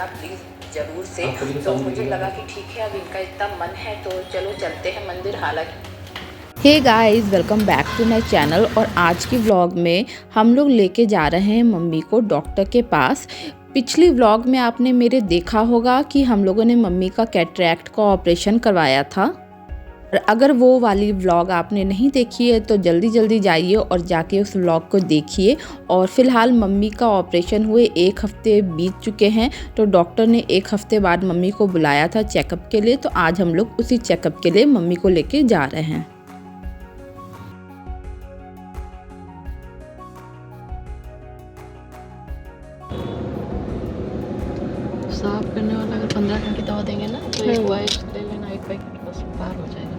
बताना प्लीज़ ज़रूर से। तो मुझे लगा कि ठीक है, अब इनका इतना मन है तो चलो चलते हैं मंदिर। हालांकि hey guys, welcome back to my channel. और आज की व्लॉग में हम लोग लेके जा रहे हैं मम्मी को डॉक्टर के पास। पिछली व्लॉग में आपने मेरे देखा होगा कि हम लोगों ने मम्मी का कैटरैक्ट का ऑपरेशन करवाया था। और अगर वो वाली व्लॉग आपने नहीं देखी है तो जल्दी जल्दी जाइए और जाके उस व्लॉग को देखिए। और फ़िलहाल मम्मी का ऑपरेशन हुए 1 हफ़्ते बीत चुके हैं, तो डॉक्टर ने 1 हफ़्ते बाद मम्मी को बुलाया था चेकअप के लिए। तो आज हम लोग उसी चेकअप के लिए मम्मी को लेके जा रहे हैं। साफ करने वाला अगर 15 दिन की दवा देंगे ना तो एक वाइट ले लेना, एक पैकेट बस पार हो जाएगा।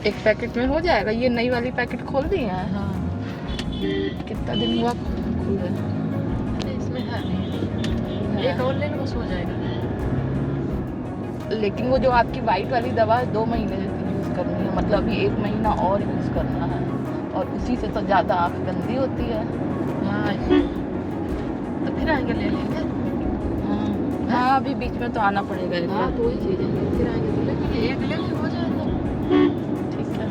एक पैकेट में हो जाएगा। ये नई वाली पैकेट खोल दी है। हाँ, कितना दिन हुआ खुल गया? अरे इसमें है नहीं, एक और लेना बस हो जाएगा। लेकिन वो जो आपकी वाइट वाली दवा है 2 महीने यूज़ करनी है, मतलब अभी 1 महीना और यूज़ करना है। और उसी से तो ज़्यादा आँख गंदी होती है। हाँ, तो फिर आएंगे ले लेंगे। हाँ, अभी बीच में तो आना पड़ेगा एक हाँ, बार। तो वही चीज़ है, फिर आएंगे तो ले लेंगे, एक ले लेंगे हो जाएगा। ठीक है।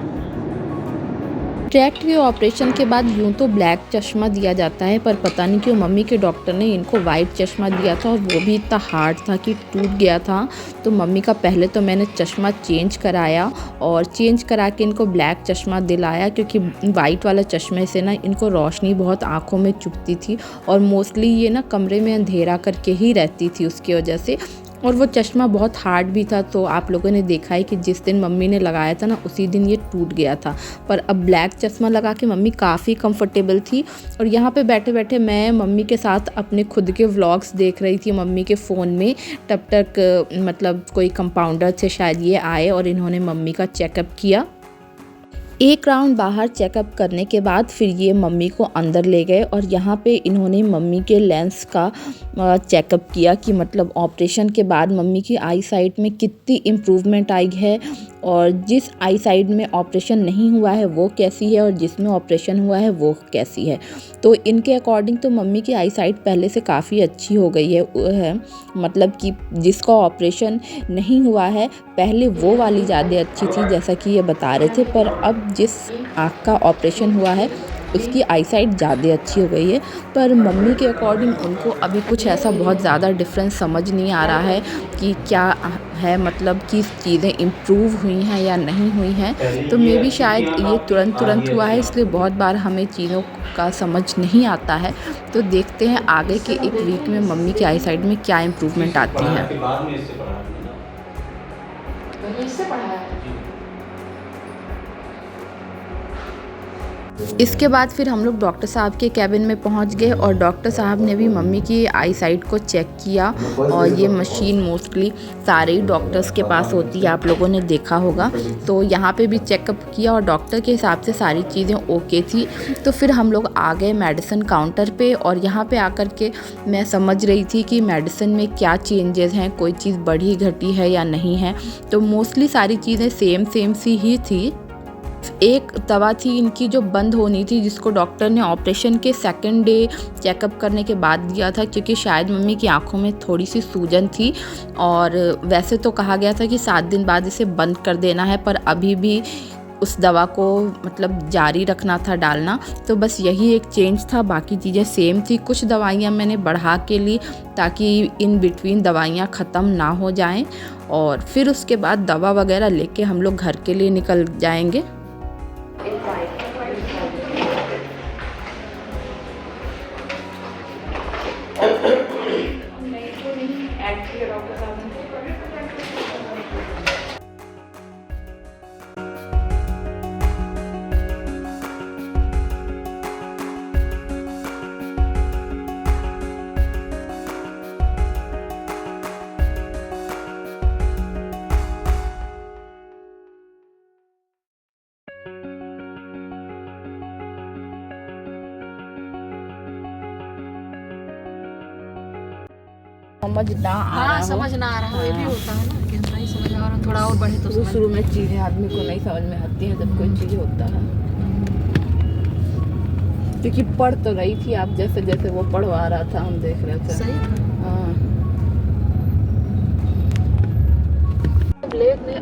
कैटरैक्ट के ऑपरेशन के बाद यूँ तो ब्लैक चश्मा दिया जाता है, पर पता नहीं क्यों मम्मी के डॉक्टर ने इनको वाइट चश्मा दिया था, और वो भी इतना हार्ड था कि टूट गया था। तो मम्मी का पहले तो मैंने चश्मा चेंज कराया, और चेंज करा के इनको ब्लैक चश्मा दिलाया, क्योंकि वाइट वाला चश्मे से ना इनको रोशनी बहुत आँखों में चुभती थी, और मोस्टली ये ना कमरे में अंधेरा करके ही रहती थी उसकी वजह से। और वो चश्मा बहुत हार्ड भी था, तो आप लोगों ने देखा है कि जिस दिन मम्मी ने लगाया था ना उसी दिन ये टूट गया था। पर अब ब्लैक चश्मा लगा के मम्मी काफ़ी कंफर्टेबल थी। और यहाँ पे बैठे बैठे मैं मम्मी के साथ अपने खुद के व्लॉग्स देख रही थी मम्मी के फ़ोन में। तब तक मतलब कोई कंपाउंडर से शायद ये आए और इन्होंने मम्मी का चेकअप किया। एक राउंड बाहर चेकअप करने के बाद फिर ये मम्मी को अंदर ले गए, और यहाँ पे इन्होंने मम्मी के लेंस का चेकअप किया कि मतलब ऑपरेशन के बाद मम्मी की आई साइट में कितनी इम्प्रूवमेंट आई है, और जिस आई साइड में ऑपरेशन नहीं हुआ है वो कैसी है, और जिसमें ऑपरेशन हुआ है वो कैसी है। तो इनके अकॉर्डिंग तो मम्मी की आई साइट पहले से काफ़ी अच्छी हो गई है। मतलब कि जिसका ऑपरेशन नहीं हुआ है पहले वो वाली ज़्यादा अच्छी थी, जैसा कि ये बता रहे थे। पर अब जिस आँख का ऑपरेशन हुआ है उसकी आई साइट ज़्यादा अच्छी हो गई है। पर मम्मी के अकॉर्डिंग उनको अभी कुछ ऐसा बहुत ज़्यादा डिफरेंस समझ नहीं आ रहा है कि क्या है, मतलब कि चीज़ें इम्प्रूव हुई हैं या नहीं हुई हैं। तो मे भी शायद ये तुरंत हुआ है, इसलिए बहुत बार हमें चीज़ों का समझ नहीं आता है। तो देखते हैं आगे के 1 वीक में मम्मी की आई साइट में क्या इम्प्रूवमेंट आती है। इससे पढ़ा है। इसके बाद फिर हम लोग डॉक्टर साहब के कैबिन में पहुंच गए, और डॉक्टर साहब ने भी मम्मी की आई साइट को चेक किया। और ये मशीन मोस्टली सारे ही डॉक्टर्स के पास होती है, आप लोगों ने देखा होगा। तो यहाँ पे भी चेकअप किया, और डॉक्टर के हिसाब से सारी चीज़ें ओके थी। तो फिर हम लोग आ गए मेडिसिन काउंटर पे, और यहाँ पे आकर के मैं समझ रही थी कि मेडिसिन में क्या चेंजेस हैं, कोई चीज़ बढ़ी घटी है या नहीं है। तो मोस्टली सारी चीज़ें सेम सी ही थी। एक दवा थी इनकी जो बंद होनी थी, जिसको डॉक्टर ने ऑपरेशन के 2nd डे चेकअप करने के बाद दिया था, क्योंकि शायद मम्मी की आंखों में थोड़ी सी सूजन थी। और वैसे तो कहा गया था कि 7 दिन बाद इसे बंद कर देना है, पर अभी भी उस दवा को मतलब जारी रखना था डालना। तो बस यही एक चेंज था, बाकी चीज़ें सेम थी। कुछ दवाइयाँ मैंने बढ़ा के ली ताकि इन बिटवीन दवाइयाँ ख़त्म ना हो जाएं, और फिर उसके बाद दवा वगैरह लेके हम लोग घर के लिए निकल जाएंगे। समझ ना आ रहा हो। समझ ना आ रहा हो, ये भी होता है ना कि नहीं समझ आ रहा, थोड़ा और बढ़े तो शुरू में चीज़ें आदमी को नहीं समझ में आती हैं जब कोई चीज़ होता है। क्योंकि पढ़ तो रही थी आप, जैसे जैसे वो पढ़वा रहा था हम देख रहे थे। सही। हाँ,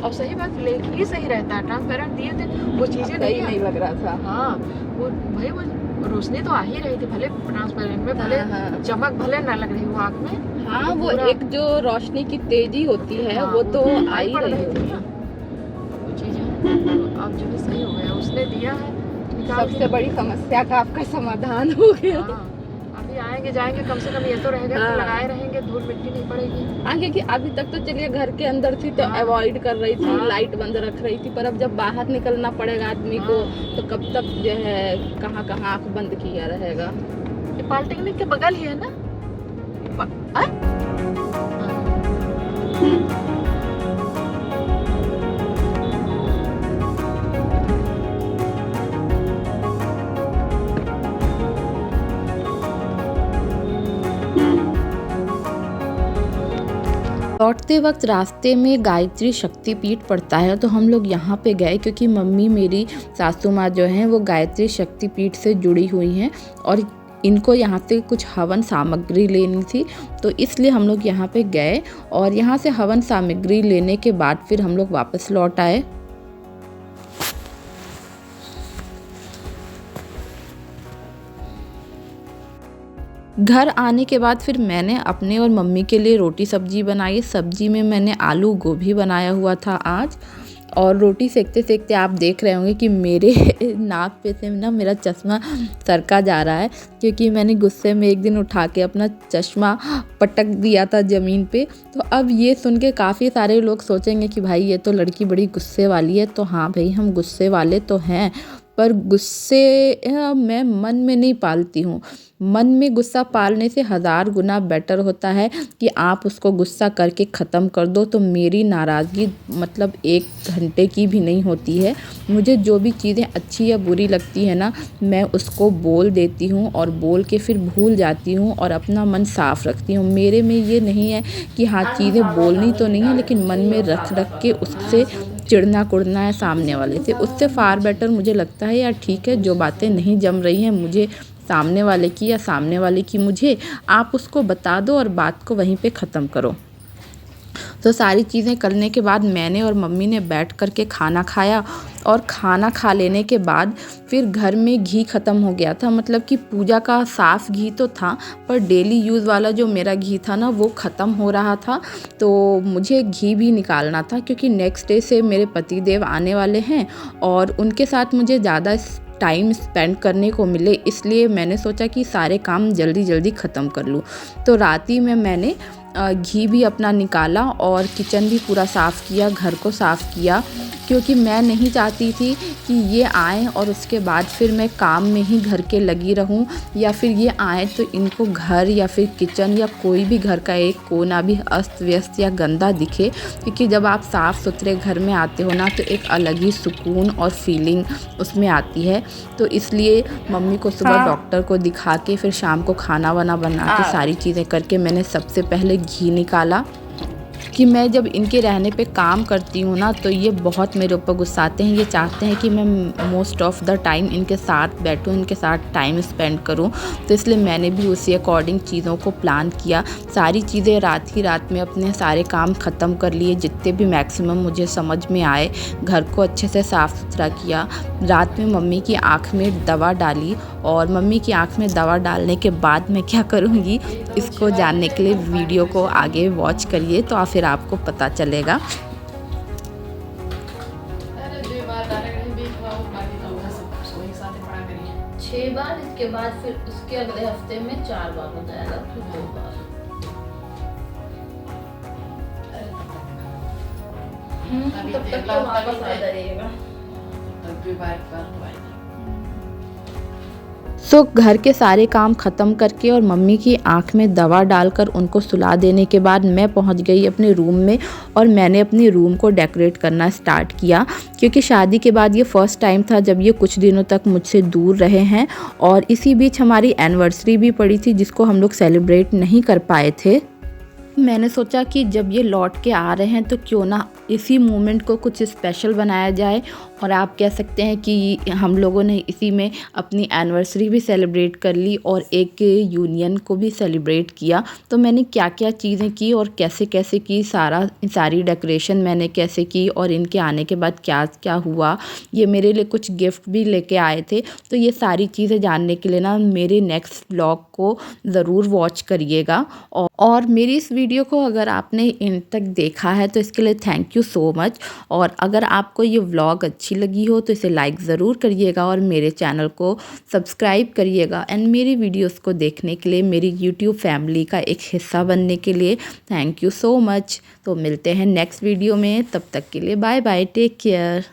और सही बात लेक ही सही रहता है, ट्रांसपेरेंट दिए थे वो चीजें सही नहीं लग रहा था। हाँ वो भाई वो रोशनी तो आ ही रही थी, भले ट्रांसपेरेंट में भले हाँ। चमक भले ना लग रही वो आँख में। हाँ वो पूरा- एक जो रोशनी की तेजी होती है हाँ, वो तो आ ही पड़ रही थी है। वो चीजें। अब जो है सही हो गया, उसने दिया है निकाल सबसे के। बड़ी समस्या का आपका समाधान हो गया। हाँ, अभी आएंगे जाएंगे कम से कम ये तो रहेगा हाँ। कि लगाए रहेंगे, धूल मिट्टी नहीं पड़ेगी। आगे कि अभी तक तो चलिए घर के अंदर थी तो हाँ। अवॉइड कर रही थी, हाँ। लाइट बंद रख रही थी, पर अब जब बाहर निकलना पड़ेगा आदमी को हाँ। तो कब तक जो है कहाँ कहाँ आँख बंद किया रहेगा। ये पॉलिटेक्निक के बगल ही है ना? लौटते वक्त रास्ते में गायत्री शक्तिपीठ पड़ता है तो हम लोग यहाँ पे गए क्योंकि मम्मी मेरी सासू माँ जो हैं वो गायत्री शक्तिपीठ से जुड़ी हुई हैं और इनको यहाँ से कुछ हवन सामग्री लेनी थी, तो इसलिए हम लोग यहाँ पे गए और यहाँ से हवन सामग्री लेने के बाद फिर हम लोग वापस लौट आए। घर आने के बाद फिर मैंने अपने और मम्मी के लिए रोटी सब्जी बनाई। सब्जी में मैंने आलू गोभी बनाया हुआ था आज, और रोटी सेकते सेकते आप देख रहे होंगे कि मेरे नाक पे से ना मेरा चश्मा सरका जा रहा है क्योंकि मैंने गुस्से में एक दिन उठा के अपना चश्मा पटक दिया था ज़मीन पे। तो अब ये सुन के काफ़ी सारे लोग सोचेंगे कि भाई ये तो लड़की बड़ी गुस्से वाली है। तो हाँ भाई, हम गुस्से वाले तो हैं, पर गुस्से मैं मन में नहीं पालती हूँ। मन में गुस्सा पालने से 1000 गुना बेटर होता है कि आप उसको गुस्सा करके ख़त्म कर दो। तो मेरी नाराज़गी मतलब 1 घंटे की भी नहीं होती है। मुझे जो भी चीज़ें अच्छी या बुरी लगती है ना, मैं उसको बोल देती हूँ और बोल के फिर भूल जाती हूँ और अपना मन साफ़ रखती हूँ। मेरे में ये नहीं है कि हाँ चीज़ें बोलनी तो नहीं है, लेकिन मन में रख रख के उससे चिढ़ना कुढ़ना है सामने वाले से। उससे फार बेटर मुझे लगता है यार ठीक है, जो बातें नहीं जम रही हैं मुझे सामने वाले की या सामने वाले की मुझे, आप उसको बता दो और बात को वहीं पे ख़त्म करो। तो सारी चीज़ें करने के बाद मैंने और मम्मी ने बैठ कर के खाना खाया, और खाना खा लेने के बाद फिर घर में घी ख़त्म हो गया था। मतलब कि पूजा का साफ़ घी तो था, पर डेली यूज़ वाला जो मेरा घी था ना वो ख़त्म हो रहा था। तो मुझे घी भी निकालना था क्योंकि नेक्स्ट डे से मेरे पति देव आने वाले हैं और उनके साथ मुझे ज़्यादा टाइम स्पेंड करने को मिले, इसलिए मैंने सोचा कि सारे काम जल्दी जल्दी ख़त्म कर लूँ। तो रात ही में मैंने घी भी अपना निकाला और किचन भी पूरा साफ़ किया, घर को साफ़ किया, क्योंकि मैं नहीं चाहती थी कि ये आएँ और उसके बाद फिर मैं काम में ही घर के लगी रहूँ, या फिर ये आएँ तो इनको घर या फिर किचन या कोई भी घर का एक कोना भी अस्त व्यस्त या गंदा दिखे। क्योंकि जब आप साफ़ सुथरे घर में आते हो ना तो एक अलग ही सुकून और फीलिंग उसमें आती है। तो इसलिए मम्मी को सुबह डॉक्टर को दिखा के फिर शाम को खाना वाना बना के सारी चीज़ें करके मैंने सबसे पहले घी निकाला। कि मैं जब इनके रहने पे काम करती हूँ ना तो ये बहुत मेरे ऊपर गुस्साते हैं। ये चाहते हैं कि मैं मोस्ट ऑफ़ द टाइम इनके साथ बैठूँ, इनके साथ टाइम स्पेंड करूँ। तो इसलिए मैंने भी उसी अकॉर्डिंग चीज़ों को प्लान किया। सारी चीज़ें रात ही रात में अपने सारे काम ख़त्म कर लिए, जितने भी मैक्सिमम मुझे समझ में आए। घर को अच्छे से साफ़ सुथरा किया। रात में मम्मी की आँख में दवा डाली, और मम्मी की आँख में दवा डालने के बाद मैं क्या करूँगी इसको जानने के लिए वीडियो को आगे वॉच करिए, तो फिर आपको पता चलेगा। छह बार, इसके बाद फिर उसके अगले हफ्ते में 4 बार हो जाएगा, फिर 2 बार। तब तक तो वापस आ जाइएगा। सो घर के सारे काम ख़त्म करके और मम्मी की आँख में दवा डालकर उनको सुला देने के बाद मैं पहुंच गई अपने रूम में, और मैंने अपने रूम को डेकोरेट करना स्टार्ट किया। क्योंकि शादी के बाद ये फ़र्स्ट टाइम था जब ये कुछ दिनों तक मुझसे दूर रहे हैं, और इसी बीच हमारी एनिवर्सरी भी पड़ी थी जिसको हम लोग सेलिब्रेट नहीं कर पाए थे। मैंने सोचा कि जब ये लौट के आ रहे हैं तो क्यों ना इसी मोमेंट को कुछ स्पेशल बनाया जाए, और आप कह सकते हैं कि हम लोगों ने इसी में अपनी एनिवर्सरी भी सेलिब्रेट कर ली और एक यूनियन को भी सेलिब्रेट किया। तो मैंने क्या क्या चीज़ें की और कैसे कैसे की, सारी डेकोरेशन मैंने कैसे की और इनके आने के बाद क्या क्या हुआ, ये मेरे लिए कुछ गिफ्ट भी लेके आए थे। तो ये सारी चीज़ें जानने के लिए ना मेरे नेक्स्ट व्लॉग को ज़रूर वॉच करिएगा। और मेरी इस वीडियो को अगर आपने इन तक देखा है तो इसके लिए थैंक यू सो मच। और अगर आपको ये व्लॉग अच्छी लगी हो तो इसे लाइक ज़रूर करिएगा और मेरे चैनल को सब्सक्राइब करिएगा। एंड मेरी वीडियोस को देखने के लिए, मेरी यूट्यूब फैमिली का एक हिस्सा बनने के लिए थैंक यू सो मच। तो मिलते हैं नेक्स्ट वीडियो में, तब तक के लिए बाय बाय, टेक केयर।